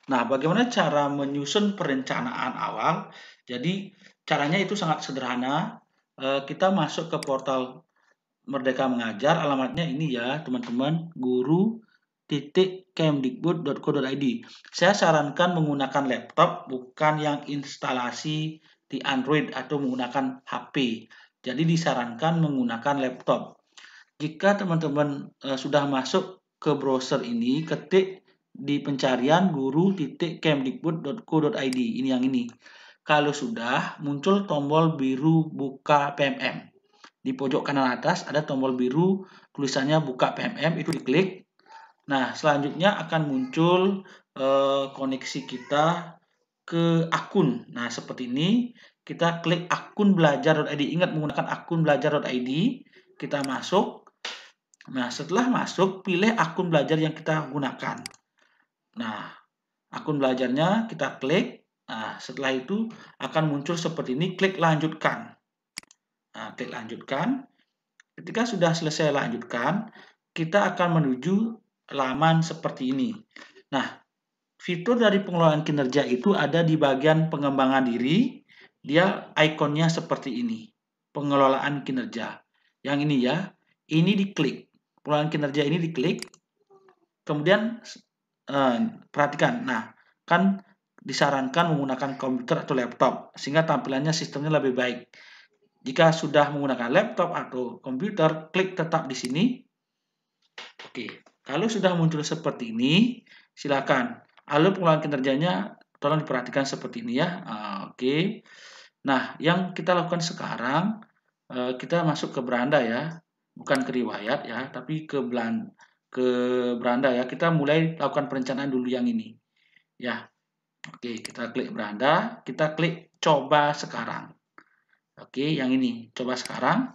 Nah, bagaimana cara menyusun perencanaan awal? Jadi, caranya itu sangat sederhana. Kita masuk ke portal Merdeka Mengajar, alamatnya ini ya, teman-teman, guru.kemdikbud.co.id. Saya sarankan menggunakan laptop, bukan yang instalasi di Android atau menggunakan HP. Jadi disarankan menggunakan laptop. Jika teman-teman sudah masuk ke browser ini, ketik di pencarian guru.kemdikbud.co.id. Ini yang ini. Kalau sudah, muncul tombol biru buka PMM. Di pojok kanan atas ada tombol biru tulisannya buka PMM, itu diklik. Nah, selanjutnya akan muncul koneksi kita ke akun. Nah, seperti ini. Kita klik akun belajar.id. Ingat menggunakan akun belajar.id. Kita masuk. Nah, setelah masuk, pilih akun belajar yang kita gunakan. Nah, akun belajarnya kita klik. Nah, setelah itu akan muncul seperti ini, klik lanjutkan. Nah, klik lanjutkan. Ketika sudah selesai lanjutkan, kita akan menuju laman seperti ini. Nah, fitur dari pengelolaan kinerja itu ada di bagian pengembangan diri. Dia ikonnya seperti ini. Pengelolaan kinerja. Yang ini ya, ini diklik. Pengelolaan kinerja ini diklik. Kemudian perhatikan, nah kan disarankan menggunakan komputer atau laptop sehingga tampilannya sistemnya lebih baik. Jika sudah menggunakan laptop atau komputer, klik tetap di sini. Oke, kalau sudah muncul seperti ini, silakan. Alur pengelolaan kinerjanya tolong diperhatikan seperti ini ya. Oke. Nah, yang kita lakukan sekarang, kita masuk ke beranda ya, bukan ke riwayat ya, tapi ke beranda ya. Kita mulai lakukan perencanaan dulu yang ini. Ya, oke, kita klik beranda, kita klik coba sekarang. Oke, yang ini coba sekarang.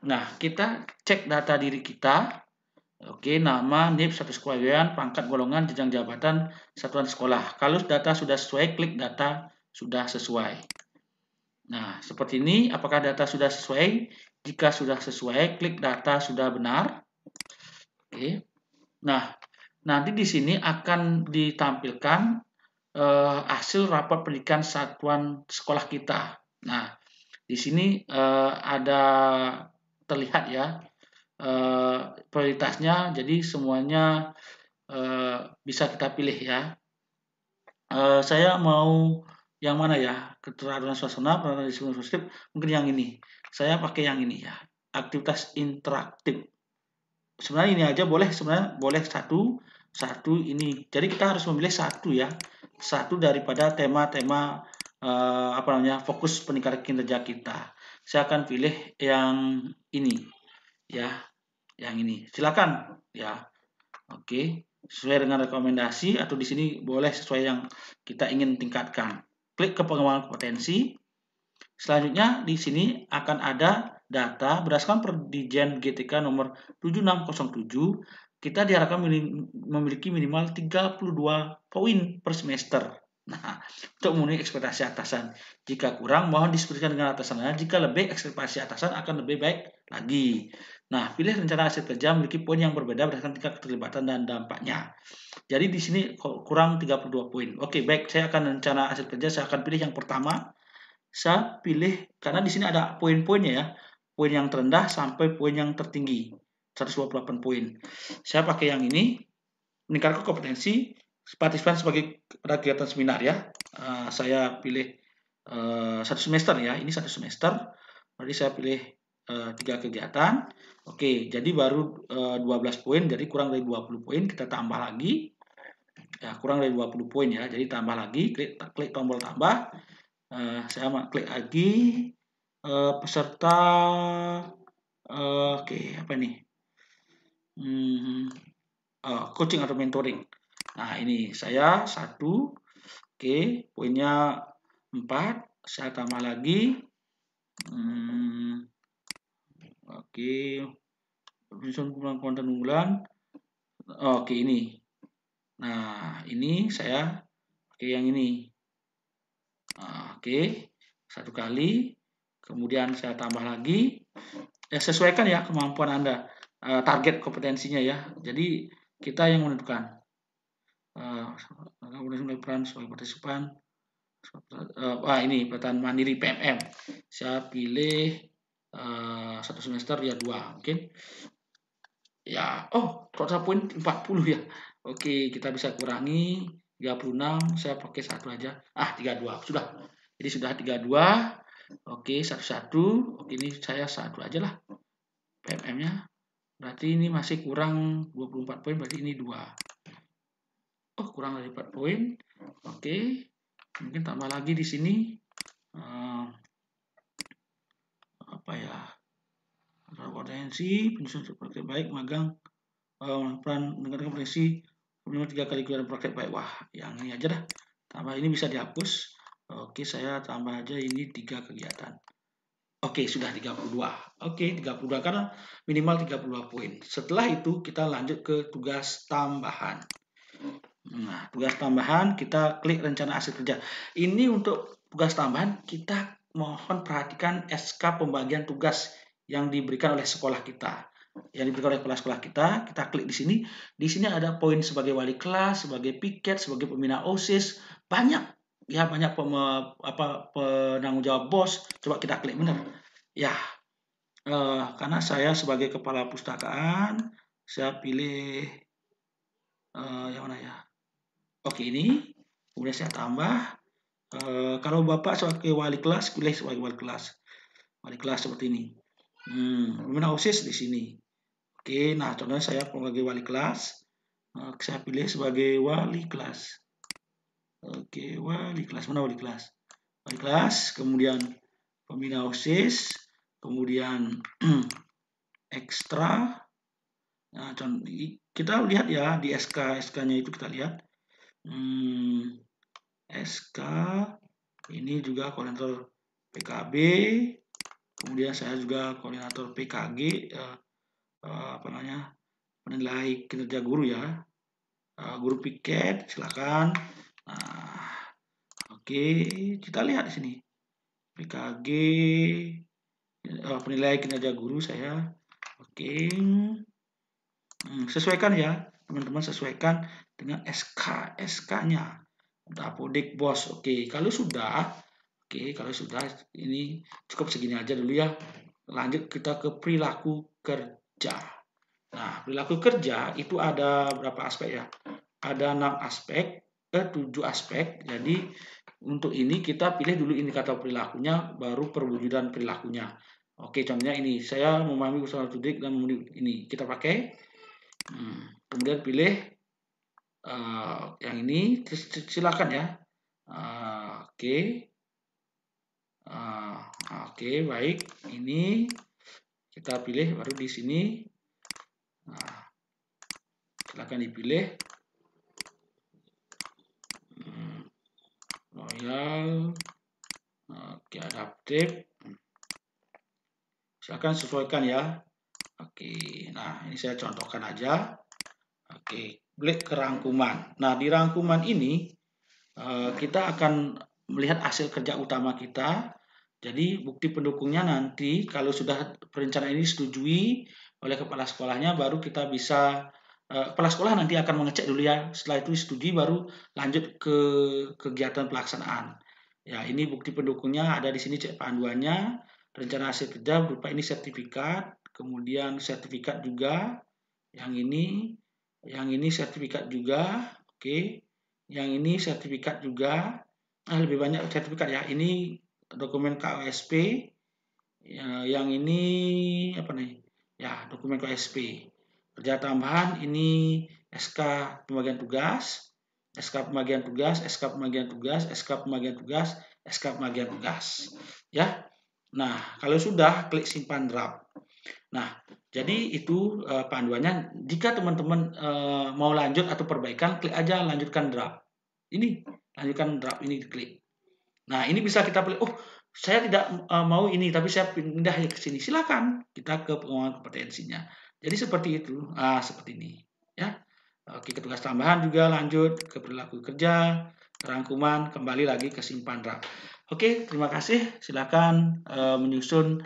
Nah, kita cek data diri kita. Oke, nama, NIP, status keluargaan, pangkat, golongan, jenjang jabatan, satuan sekolah. Kalau data sudah sesuai, klik data sudah sesuai. Nah, seperti ini. Apakah data sudah sesuai? Jika sudah sesuai, klik data sudah benar. Oke. Nah, nanti di sini akan ditampilkan hasil rapor pendidikan satuan sekolah kita. Nah, di sini ada terlihat ya prioritasnya, jadi semuanya bisa kita pilih ya. Saya mau yang mana ya? Keterampilan suasana, peran disiplin positif, mungkin yang ini. Saya pakai yang ini ya. Aktivitas interaktif. Sebenarnya ini aja boleh, sebenarnya boleh satu ini. Jadi kita harus memilih satu ya. Satu daripada tema-tema fokus peningkatan kinerja kita. Saya akan pilih yang ini ya, yang ini. Silakan ya. Oke, sesuai dengan rekomendasi atau di sini boleh sesuai yang kita ingin tingkatkan. Klik ke pengembangan kompetensi. Selanjutnya di sini akan ada data berdasarkan Perdijen GTK nomor 7607. Kita diharapkan memiliki minimal 32 poin per semester. Nah, untuk memenuhi ekspektasi atasan. Jika kurang, mohon diskusikan dengan atasannya. Jika lebih, ekspektasi atasan akan lebih baik lagi. Nah, pilih rencana hasil kerja memiliki poin yang berbeda berdasarkan tingkat keterlibatan dan dampaknya. Jadi di sini kurang 32 poin. Oke, baik. Saya akan rencana hasil kerja, saya akan pilih yang pertama. Saya pilih, karena di sini ada poin-poinnya ya. Poin yang terendah sampai poin yang tertinggi. 128 poin. Saya pakai yang ini. Meningkatkan kompetensi partisipan sebagai pada kegiatan seminar ya. Saya pilih satu semester ya. Ini satu semester. Berarti saya pilih 3 kegiatan. Oke, jadi baru 12 poin. Jadi kurang dari 20 poin. Kita tambah lagi. Ya, kurang dari 20 poin ya. Jadi tambah lagi. Klik tombol tambah. Saya klik lagi. Peserta. Oke, apa nih? Coaching atau mentoring. Nah, ini saya 1. Oke, poinnya 4. Saya tambah lagi. Oke, penyusun konten unggulan. Oke, ini. Nah, ini saya pakai yang ini. Oke, 1 kali. Kemudian saya tambah lagi. Ya, sesuaikan ya kemampuan Anda. Target kompetensinya ya. Jadi kita yang menentukan. Kemudian peran sebagai partisipan. Ini peran mandiri PMM. Saya pilih 1 semester ya 2 mungkin. Ya, total poin 40 ya. Oke, kita bisa kurangi 36, saya pakai 1 aja. 32, sudah. Jadi sudah 32. Oke, 11. Oke, ini saya 1 aja lah. PMM-nya. Berarti ini masih kurang 24 poin, berarti ini 2. Kurang dari 4 poin. Oke. Mungkin tambah lagi di sini. Apa ya? Potensi, penyusun praktek baik, magang, peran mendengarkan potensi, minimal 3 kali kegiatan praktek baik. Wah, yang ini aja dah. Tambah ini bisa dihapus. Oke, saya tambah aja ini 3 kegiatan. Oke, sudah 32. Oke, 32 karena minimal 32 poin. Setelah itu kita lanjut ke tugas tambahan. Nah, tugas tambahan kita klik rencana hasil kerja. Ini untuk tugas tambahan kita mohon perhatikan SK pembagian tugas yang diberikan oleh sekolah kita. Yang diberikan oleh kepala sekolah kita klik di sini. Di sini ada poin sebagai wali kelas, sebagai piket, sebagai pembina OSIS, banyak ya, banyak penanggung jawab BOS. Coba kita klik benar. Ya, karena saya sebagai kepala pustakaan, saya pilih yang mana ya? Oke, ini kemudian saya tambah. Kalau Bapak sebagai wali kelas, pilih sebagai wali kelas. Wali kelas seperti ini. Pembina OSIS di sini. Oke, nah contohnya saya sebagai wali kelas. Saya pilih sebagai wali kelas. Oke, wali kelas. Mana wali kelas? Wali kelas, kemudian pembina OSIS, kemudian ekstra. Nah, kita lihat ya di SK-nya itu kita lihat. SK ini juga koordinator PKB, kemudian saya juga koordinator PKG, penilai kinerja guru ya, guru piket silakan. Nah, oke, kita lihat di sini PKG, penilai kinerja guru saya. Oke, sesuaikan ya teman-teman, sesuaikan dengan SK-nya. Apodik bos. Oke, kalau sudah ini cukup segini aja dulu ya. Lanjut kita ke perilaku kerja. Nah, perilaku kerja itu ada berapa aspek ya? Ada 6 aspek, 7 aspek. Jadi untuk ini kita pilih dulu indikator perilakunya, baru perwujudan perilakunya. Oke, contohnya ini saya memahami usaha tudik dan ini kita pakai. Kemudian pilih yang ini, silakan ya. Oke, baik. Ini kita pilih baru di sini. Nah, silakan dipilih. Loyal. Oke, adaptif. Silakan sesuaikan ya. Oke, nah ini saya contohkan aja. Oke, klik ke rangkuman. Nah, di rangkuman ini kita akan melihat hasil kerja utama kita. Jadi bukti pendukungnya nanti kalau sudah perencanaan ini disetujui oleh kepala sekolahnya, baru kita bisa kepala sekolah nanti akan mengecek dulu ya. Setelah itu disetujui baru lanjut ke kegiatan pelaksanaan. Ya, ini bukti pendukungnya ada di sini, cek panduannya, rencana hasil kerja berupa ini sertifikat, kemudian sertifikat juga. Yang ini sertifikat juga. Oke. Yang ini sertifikat juga. Lebih banyak sertifikat ya. Ini dokumen KOSP. Yang ini apa nih? Ya, dokumen KOSP. Kerja tambahan ini SK pembagian tugas, SK pembagian tugas, SK pembagian tugas, SK pembagian tugas, SK pembagian tugas. Ya. Nah, kalau sudah klik simpan draft. Nah, jadi itu panduannya. Jika teman-teman mau lanjut atau perbaikan, klik aja lanjutkan draft. Ini lanjutkan draft ini diklik. Nah, ini bisa kita pilih. Saya tidak mau ini, tapi saya pindah ke sini. Silakan kita ke pengembangan kompetensinya. Jadi seperti itu. Seperti ini. Ya. Oke, ke tugas tambahan juga lanjut ke perilaku kerja, rangkuman, kembali lagi ke simpan draft. Oke, terima kasih. Silakan menyusun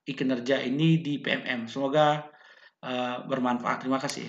kinerja ini di PMM. Semoga bermanfaat. Terima kasih.